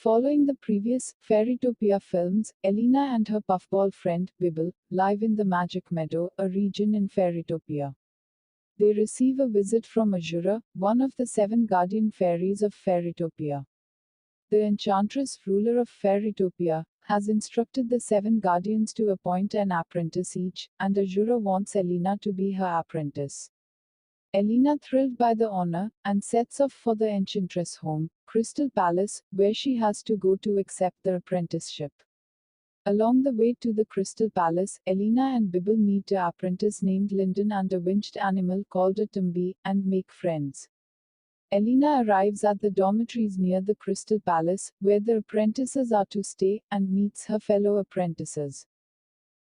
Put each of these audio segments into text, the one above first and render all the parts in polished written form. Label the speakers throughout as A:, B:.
A: Following the previous Fairytopia films, Elena and her puffball friend, Bibble, live in the Magic Meadow, a region in Fairytopia. They receive a visit from Azura, one of the 7 guardian fairies of Fairytopia. The enchantress, ruler of Fairytopia, has instructed the 7 guardians to appoint an apprentice each, and Azura wants Elena to be her apprentice. Elena, thrilled by the honor, and sets off for the enchantress' home, Crystal Palace, where she has to go to accept the apprenticeship. Along the way to the Crystal Palace, Elena and Bibble meet a apprentice named Linden and a winged animal called a tumby, and make friends. Elena arrives at the dormitories near the Crystal Palace, where the apprentices are to stay, and meets her fellow apprentices.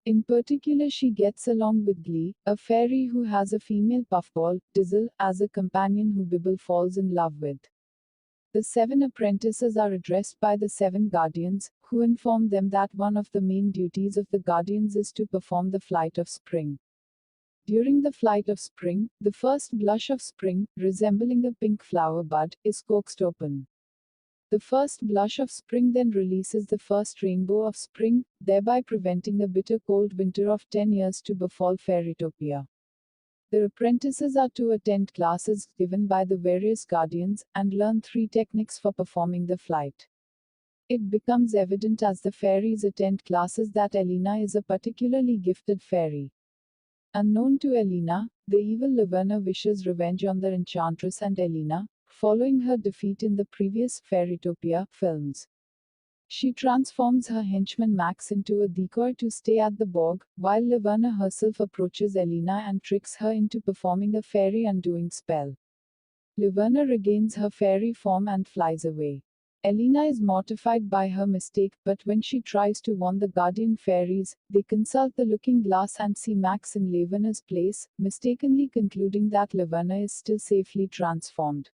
A: In particular, she gets along with Glee, a fairy who has a female puffball, Dizzle, as a companion who Bibble falls in love with. The 7 apprentices are addressed by the 7 guardians, who inform them that one of the main duties of the guardians is to perform the flight of spring. During the flight of spring, the first blush of spring, resembling a pink flower bud, is coaxed open. The first blush of spring then releases the first rainbow of spring, thereby preventing a bitter cold winter of 10 years to befall Fairytopia. The apprentices are to attend classes given by the various guardians, and learn 3 techniques for performing the flight. It becomes evident as the fairies attend classes that Elena is a particularly gifted fairy. Unknown to Elena, the evil Laverna wishes revenge on the enchantress and Elena, following her defeat in the previous Fairytopia films. She transforms her henchman Max into a decoy to stay at the bog, while Laverna herself approaches Elena and tricks her into performing a fairy undoing spell. Laverna regains her fairy form and flies away. Elena is mortified by her mistake, but when she tries to warn the guardian fairies, they consult the looking glass and see Max in Laverna's place, mistakenly concluding that Laverna is still safely transformed.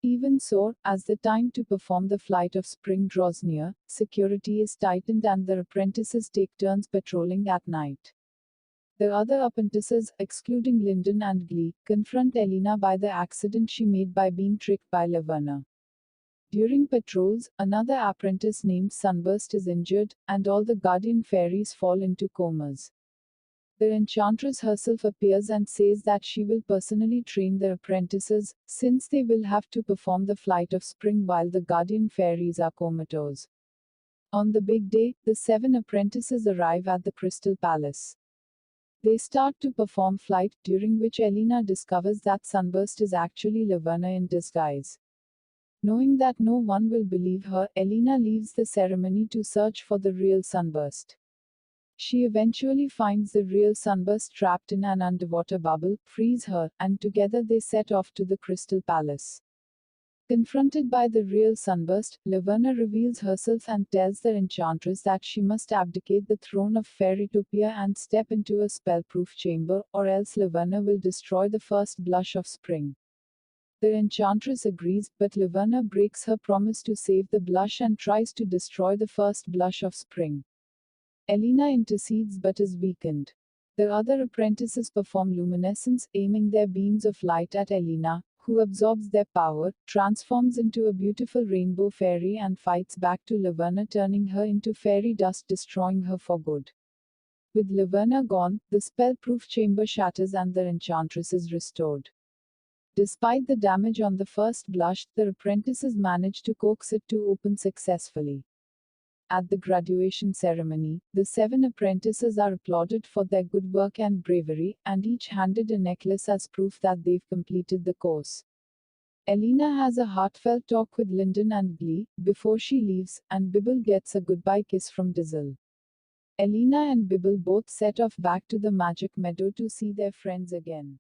A: Even so, as the time to perform the flight of spring draws near, security is tightened and the apprentices take turns patrolling at night. The other apprentices, excluding Linden and Glee, confront Elena by the accident she made by being tricked by Laverna. During patrols, another apprentice named Sunburst is injured, and all the guardian fairies fall into comas. The enchantress herself appears and says that she will personally train the apprentices, since they will have to perform the flight of spring while the guardian fairies are comatose. On the big day, the 7 apprentices arrive at the Crystal Palace. They start to perform flight, during which Elena discovers that Sunburst is actually Laverna in disguise. Knowing that no one will believe her, Elena leaves the ceremony to search for the real Sunburst. She eventually finds the real Sunburst trapped in an underwater bubble, frees her, and together they set off to the Crystal Palace. Confronted by the real Sunburst, Laverna reveals herself and tells the enchantress that she must abdicate the throne of Fairytopia and step into a spell-proof chamber, or else Laverna will destroy the first blush of spring. The enchantress agrees, but Laverna breaks her promise to save the blush and tries to destroy the first blush of spring. Elena intercedes but is weakened. The other apprentices perform luminescence, aiming their beams of light at Elena, who absorbs their power, transforms into a beautiful rainbow fairy and fights back to Laverna, turning her into fairy dust, destroying her for good. With Laverna gone, the spell-proof chamber shatters and the enchantress is restored. Despite the damage on the first blush, the apprentices manage to coax it to open successfully. At the graduation ceremony, the 7 apprentices are applauded for their good work and bravery, and each handed a necklace as proof that they've completed the course. Elena has a heartfelt talk with Linden and Glee before she leaves, and Bibble gets a goodbye kiss from Dizzle. Elena and Bibble both set off back to the Magic Meadow to see their friends again.